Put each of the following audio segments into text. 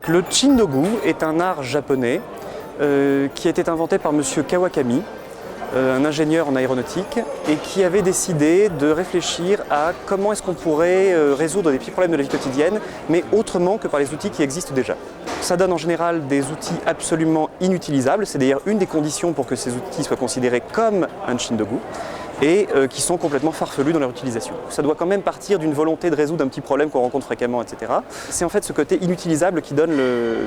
Le Chindogu est un art japonais qui a été inventé par monsieur Kawakami, un ingénieur en aéronautique, et qui avait décidé de réfléchir à comment est-ce qu'on pourrait résoudre des petits problèmes de la vie quotidienne, mais autrement que par les outils qui existent déjà. Ça donne en général des outils absolument inutilisables, c'est d'ailleurs une des conditions pour que ces outils soient considérés comme un Chindogu, et qui sont complètement farfelus dans leur utilisation. Ça doit quand même partir d'une volonté de résoudre un petit problème qu'on rencontre fréquemment, etc. C'est en fait ce côté inutilisable qui donne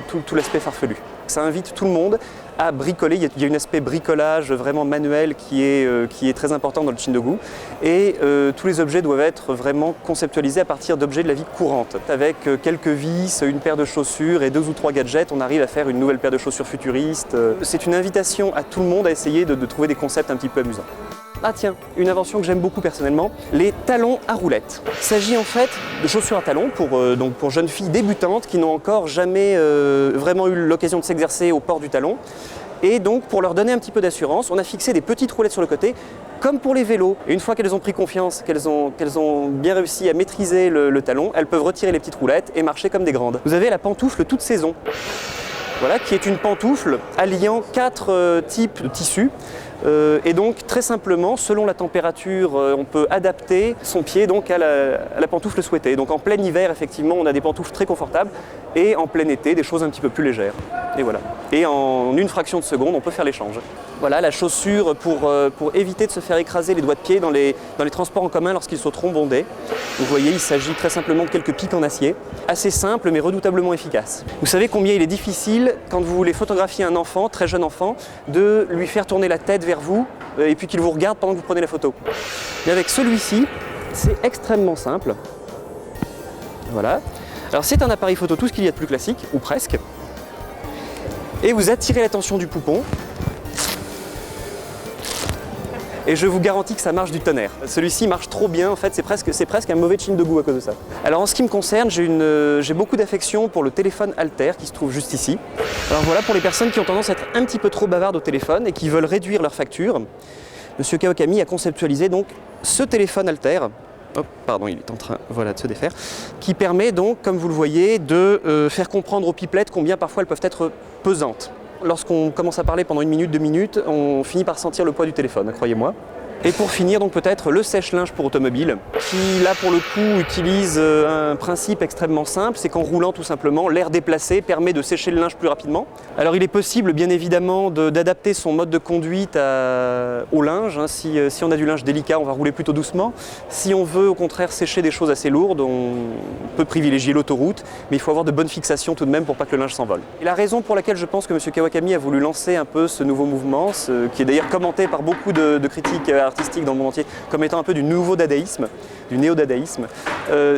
tout l'aspect farfelu. Ça invite tout le monde à bricoler. Il y a un aspect bricolage vraiment manuel qui est très important dans le Chindogu. Et tous les objets doivent être vraiment conceptualisés à partir d'objets de la vie courante. Avec quelques vis, une paire de chaussures et 2 ou 3 gadgets, on arrive à faire une nouvelle paire de chaussures futuriste. C'est une invitation à tout le monde à essayer de trouver des concepts un petit peu amusants. Ah tiens, une invention que j'aime beaucoup personnellement, les talons à roulettes. Il s'agit en fait de chaussures à talons pour jeunes filles débutantes qui n'ont encore jamais vraiment eu l'occasion de s'exercer au port du talon. Et donc pour leur donner un petit peu d'assurance, on a fixé des petites roulettes sur le côté, comme pour les vélos. Et une fois qu'elles ont pris confiance, qu'elles ont bien réussi à maîtriser le talon, elles peuvent retirer les petites roulettes et marcher comme des grandes. Vous avez la pantoufle toute saison. Voilà, qui est une pantoufle alliant 4 types de tissus. Et donc très simplement, selon la température, on peut adapter son pied donc, à la pantoufle souhaitée. Donc en plein hiver, effectivement, on a des pantoufles très confortables et en plein été, des choses un petit peu plus légères. Et voilà. Et en une fraction de seconde, on peut faire l'échange. Voilà la chaussure pour éviter de se faire écraser les doigts de pied dans les transports en commun lorsqu'ils sauteront bondés. Vous voyez, il s'agit très simplement de quelques pics en acier, assez simples mais redoutablement efficaces. Vous savez combien il est difficile, quand vous voulez photographier un enfant, très jeune enfant, de lui faire tourner la tête vers vous et puis qu'il vous regarde pendant que vous prenez la photo. Mais avec celui-ci, c'est extrêmement simple. Voilà. Alors c'est un appareil photo tout ce qu'il y a de plus classique, ou presque. Et vous attirez l'attention du poupon. Et je vous garantis que ça marche du tonnerre. Celui-ci marche trop bien, en fait, c'est presque un mauvais Chindogu à cause de ça. Alors en ce qui me concerne, j'ai beaucoup d'affection pour le téléphone Alter qui se trouve juste ici. Alors voilà, pour les personnes qui ont tendance à être un petit peu trop bavardes au téléphone et qui veulent réduire leur facture, monsieur Kawakami a conceptualisé donc ce téléphone Alter. Hop, pardon, il est en train de se défaire, qui permet donc, comme vous le voyez, de faire comprendre aux pipelettes combien parfois elles peuvent être pesantes. Lorsqu'on commence à parler pendant 1 minute, 2 minutes, on finit par sentir le poids du téléphone, croyez-moi. Et pour finir, donc peut-être le sèche-linge pour automobile, qui là pour le coup utilise un principe extrêmement simple, c'est qu'en roulant tout simplement, l'air déplacé permet de sécher le linge plus rapidement. Alors il est possible bien évidemment d'adapter son mode de conduite au linge. Hein. Si on a du linge délicat, on va rouler plutôt doucement. Si on veut au contraire sécher des choses assez lourdes, on peut privilégier l'autoroute, mais il faut avoir de bonnes fixations tout de même pour pas que le linge s'envole. Et la raison pour laquelle je pense que M. Kawakami a voulu lancer un peu ce nouveau mouvement, qui est d'ailleurs commenté par beaucoup de critiques artistique dans le monde entier comme étant un peu du nouveau dadaïsme, du néo-dadaïsme,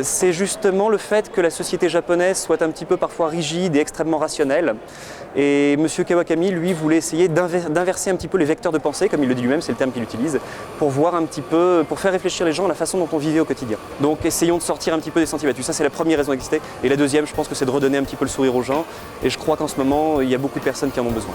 c'est justement le fait que la société japonaise soit un petit peu parfois rigide et extrêmement rationnelle. Et M. Kawakami, lui, voulait essayer d'inverser un petit peu les vecteurs de pensée, comme il le dit lui-même, c'est le terme qu'il utilise, pour voir un petit peu, pour faire réfléchir les gens à la façon dont on vivait au quotidien. Donc essayons de sortir un petit peu des sentiers battus. Ça, c'est la première raison d'exister. Et la deuxième, je pense que c'est de redonner un petit peu le sourire aux gens. Et je crois qu'en ce moment, il y a beaucoup de personnes qui en ont besoin.